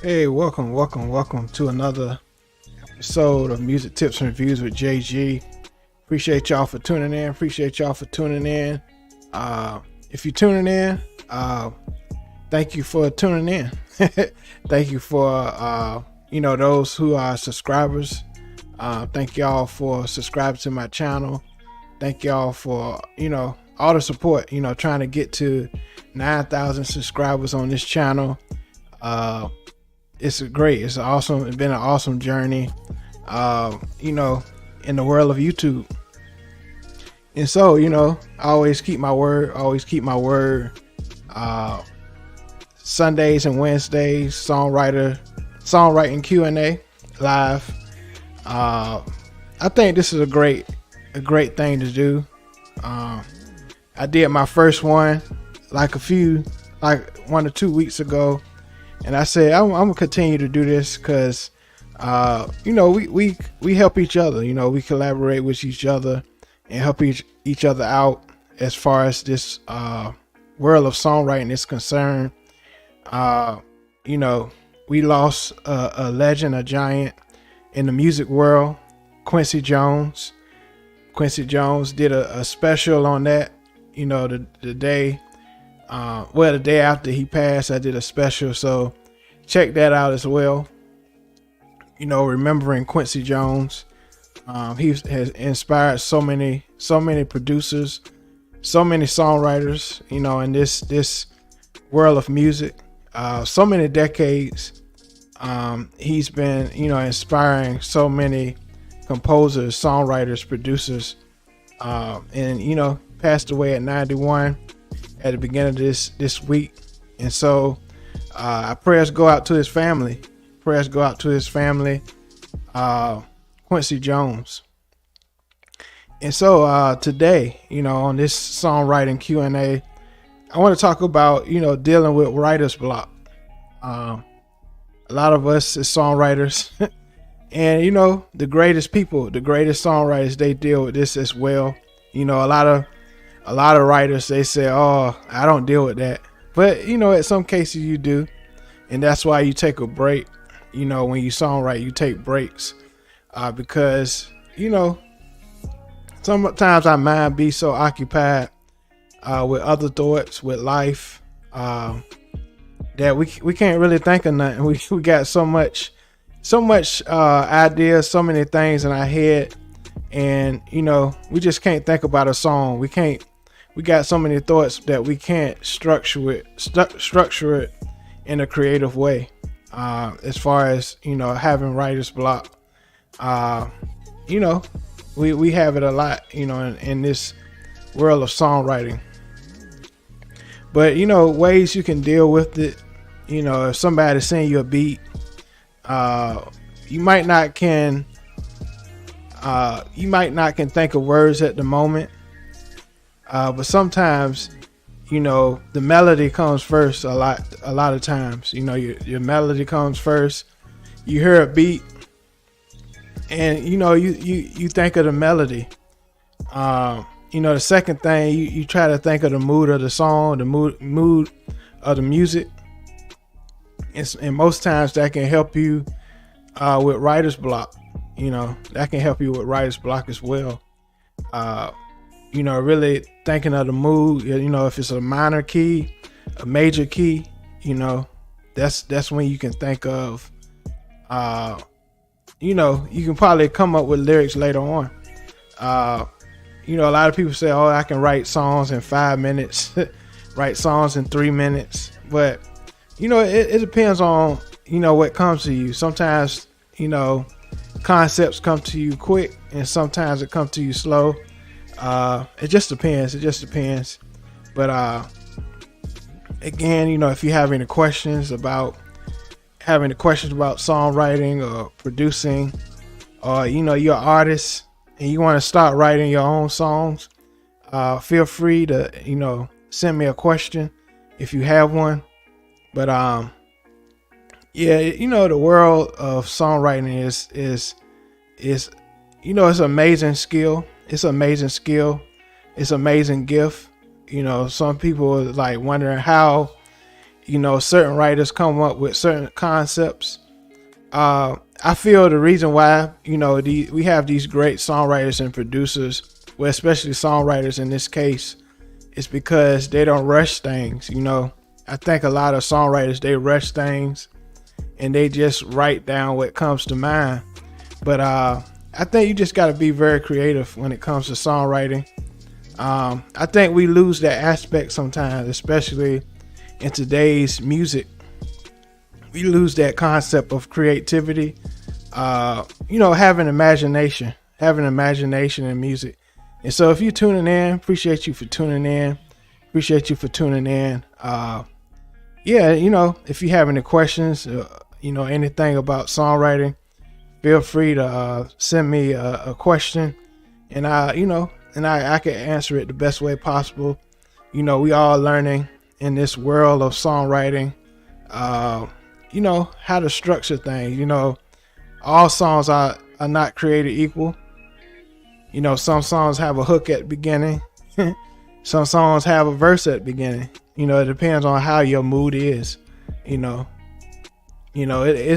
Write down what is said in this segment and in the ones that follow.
Hey, welcome to another episode of Music Tips and Reviews with JG. Appreciate y'all for tuning in. If you're tuning in, thank you for tuning in. Thank you for those who are subscribers. Thank y'all for subscribing to my channel. Thank y'all for all the support. Trying to get to 9,000 subscribers on this channel. It's awesome. It's been an awesome journey, in the world of YouTube. And so, I always keep my word, Sundays and Wednesdays, songwriting Q&A live. I think this is a great thing to do. I did my first one like 1 or 2 weeks ago. And I said, I'm gonna continue to do this because, we help each other. We collaborate with each other and help each other out as far as this world of songwriting is concerned. We lost a legend, a giant in the music world, Quincy Jones. Quincy Jones did a special on that. The day. The day after he passed, I did a special, so check that out as well. Remembering Quincy Jones. He has inspired so many producers, so many songwriters, in this world of music. So many decades. He's been, inspiring so many composers, songwriters, producers, and passed away at 91. At the beginning of this week. And so our prayers go out to his family. Quincy Jones. And so today, on this songwriting Q&A, I want to talk about, dealing with writer's block. A lot of us as songwriters and, the greatest songwriters, they deal with this as well. A lot of writers, they say, oh, I don't deal with that. But, at some cases you do. And that's why you take a break. When you songwrite, you take breaks. Because, sometimes our mind be so occupied with other thoughts, with life, that we can't really think of nothing. We got so much ideas, so many things in our head. And, we just can't think about a song. We got so many thoughts that we can't structure it in a creative way. As far as, having writer's block, we have it a lot, in this world of songwriting. But, ways you can deal with it, if somebody send you a beat, you might not can think of words at the moment. But sometimes, the melody comes first a lot of times. Your melody comes first. You hear a beat and, you think of the melody. The second thing, you try to think of the mood of the song, the mood of the music. And most times that can help you with writer's block. That can help you with writer's block as well. Really thinking of the mood, if it's a minor key, a major key, that's when you can think of, you can probably come up with lyrics later on. A lot of people say, oh, I can write songs in 5 minutes, write songs in 3 minutes. But, it depends on, what comes to you. Sometimes, concepts come to you quick and sometimes it comes to you slow. It just depends. But again, if you have any questions about songwriting or producing, or you're an artist and you want to start writing your own songs, feel free to send me a question if you have one. But the world of songwriting is it's an amazing skill. It's an amazing skill. It's an amazing gift. Some people are like wondering how certain writers come up with certain concepts. I feel the reason why, we have these great songwriters and producers, well, especially songwriters in this case, is because they don't rush things. I think a lot of songwriters, they rush things and they just write down what comes to mind. But I think you just got to be very creative when it comes to songwriting. I think we lose that aspect sometimes, especially in today's music. We lose that concept of creativity, having imagination in music. And so if you're tuning in, appreciate you for tuning in. If you have any questions, anything about songwriting, feel free to send me a question, and I can answer it the best way possible. We all learning in this world of songwriting, how to structure things. All songs are not created equal. Some songs have a hook at the beginning. Some songs have a verse at the beginning. It depends on how your mood is. It's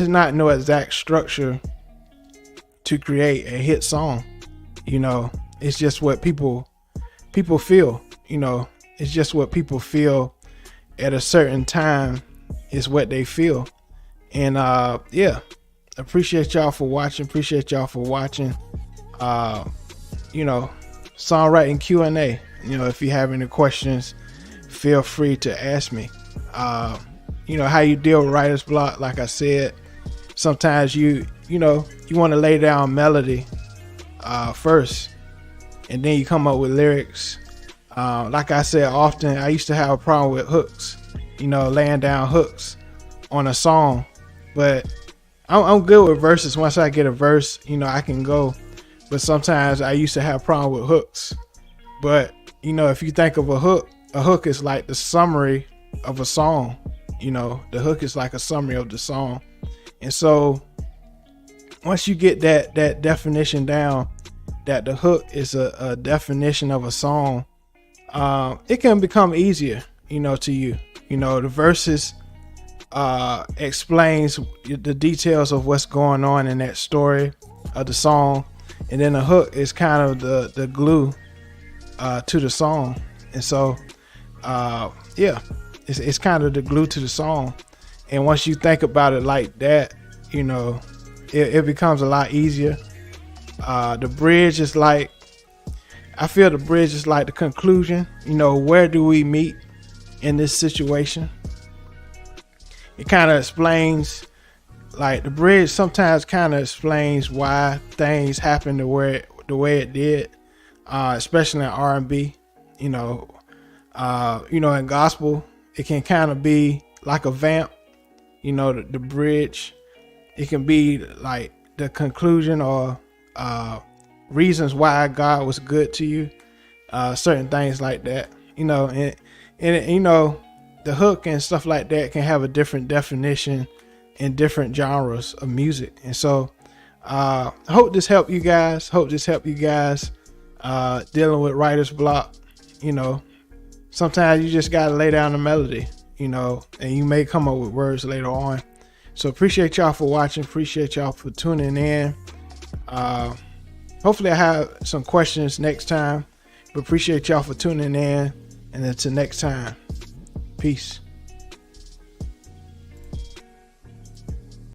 not no exact structure to create a hit song. It's just what people feel. It's just what people feel at a certain time is what they feel. And appreciate y'all for watching. Songwriting Q&A. If you have any questions, feel free to ask me. How you deal with writer's block. Like I said, sometimes you want to lay down melody first, and then you come up with lyrics. Like I said, often I used to have a problem with hooks, laying down hooks on a song, but I'm good with verses. Once I get a verse, I can go. But sometimes I used to have a problem with hooks. But if you think of a hook is like the summary of a song. The hook is like a summary of the song. And so once you get that definition down, that the hook is a definition of a song, it can become easier, to you. The verses explains the details of what's going on in that story of the song, and then the hook is kind of the glue to the song. And so it's kind of the glue to the song. And once you think about it like that, it becomes a lot easier. The bridge is like, I feel the bridge is like the conclusion. Where do we meet in this situation? It kind of explains, like the bridge sometimes kind of explains why things happen the way it did, especially in R&B. In gospel, it can kind of be like a vamp. The bridge, it can be like the conclusion or reasons why God was good to you, certain things like that. The hook and stuff like that can have a different definition in different genres of music. And so I hope this helped you guys. Dealing with writer's block. Sometimes you just gotta lay down the melody, and you may come up with words later on. So appreciate y'all for watching. Appreciate y'all for tuning in. Hopefully I have some questions next time, but appreciate y'all for tuning in, and until next time, peace.